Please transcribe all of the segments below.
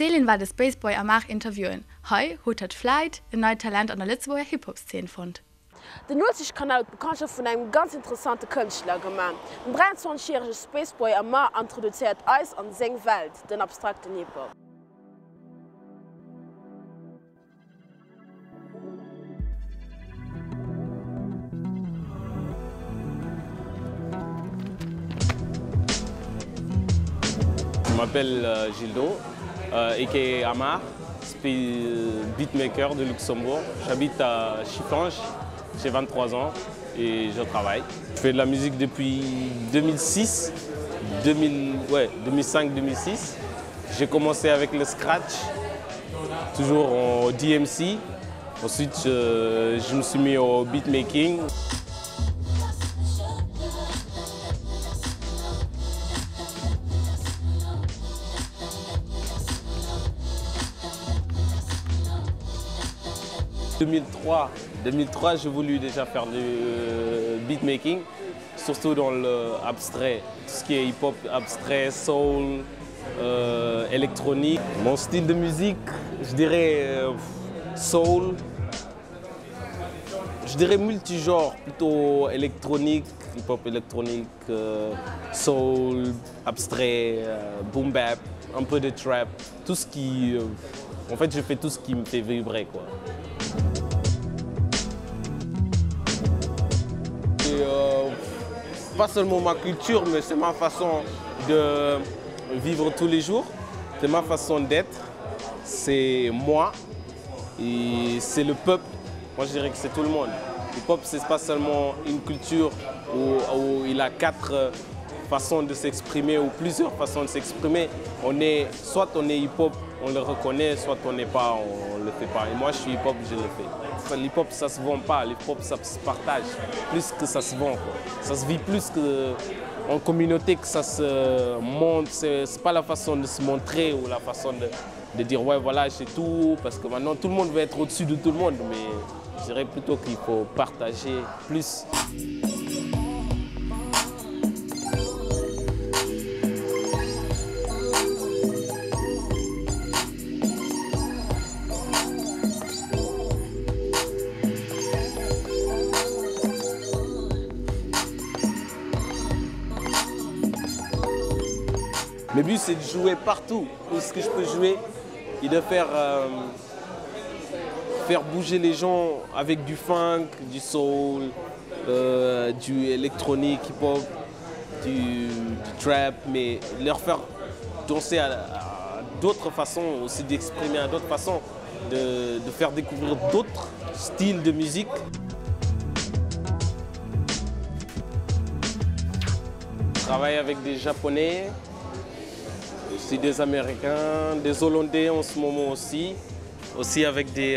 Celine war de Spaceboy Amar interviewen. Hei hat Flight ein neues Talent an der Lützeburger Hip-Hop-Szene fand. Der 90-Kanal bekannt von einem ganz interessanten Künstler gemacht. Ein 23-jähriger Spaceboy Amar introduziert Eis an seine Welt, den abstrakten Hip-Hop. Je m'appelle Gildo, a.k.a. Amar, beatmaker de Luxembourg. J'habite à Chiffrange, j'ai 23 ans et je travaille. Je fais de la musique depuis 2006, 2005-2006. J'ai commencé avec le scratch, toujours en DMC. Ensuite, je me suis mis au beatmaking. En 2003, j'ai voulu déjà faire du beatmaking, surtout dans l'abstrait, tout ce qui est hip-hop abstrait, soul, électronique. Mon style de musique, je dirais soul, je dirais multigenre, plutôt électronique, hip-hop électronique, soul, abstrait, boom bap, un peu de trap, tout ce qui... en fait, je fais tout ce qui me fait vibrer, quoi. Pas seulement ma culture, mais c'est ma façon de vivre tous les jours. C'est ma façon d'être. C'est moi et c'est le peuple. Moi, je dirais que c'est tout le monde. Le hip-hop, ce n'est pas seulement une culture où il a 4 façons de s'exprimer ou plusieurs façons de s'exprimer. Soit on est hip-hop, on le reconnaît, soit on n'est pas, on ne le fait pas. Et moi, je suis hip-hop, je le fais. L'hip-hop, ça ne se vend pas. L'hip-hop, ça se partage plus que ça se vend, quoi. Ça se vit plus qu'en communauté, que ça se montre. Ce n'est pas la façon de se montrer ou la façon de dire « ouais, voilà, j'ai tout ». Parce que maintenant, tout le monde veut être au-dessus de tout le monde. Mais je dirais plutôt qu'il faut partager plus. Le but, c'est de jouer partout où ce que je peux jouer et de faire bouger les gens avec du funk, du soul, du électronique, hip-hop, du trap, mais leur faire danser à d'autres façons, aussi d'exprimer à d'autres façons, de faire découvrir d'autres styles de musique. Je travaille avec des Japonais, aussi des Américains, des Hollandais en ce moment aussi avec des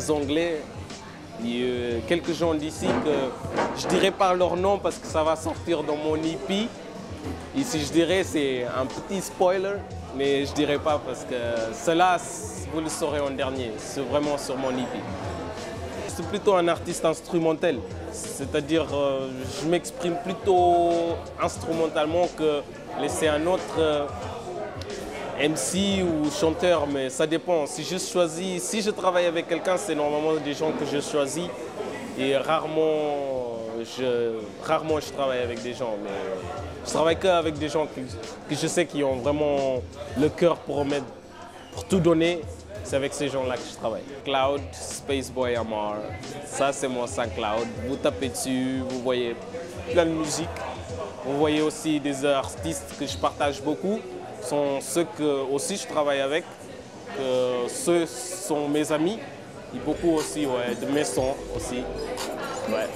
Anglais. Et, quelques gens d'ici que je ne dirais pas leur nom parce que ça va sortir dans mon EP. Et si je dirais, c'est un petit spoiler, mais je ne dirais pas parce que cela, vous le saurez en dernier. C'est vraiment sur mon EP. C'est plutôt un artiste instrumental, c'est-à-dire je m'exprime plutôt instrumentalement que laisser un autre MC ou chanteur, mais ça dépend. Si je travaille avec quelqu'un, c'est normalement des gens que je choisis et rarement je travaille avec des gens, mais je travaille qu'avec des gens que je sais qui ont vraiment le cœur pour tout donner. C'est avec ces gens-là que je travaille. Cloud, Spaceboy Amar, ça c'est mon SoundCloud. Vous tapez dessus, vous voyez plein de musique. Vous voyez aussi des artistes que je partage beaucoup. Sont ceux que aussi je travaille avec. Ceux sont mes amis. Et beaucoup aussi de mes sons aussi. Ouais.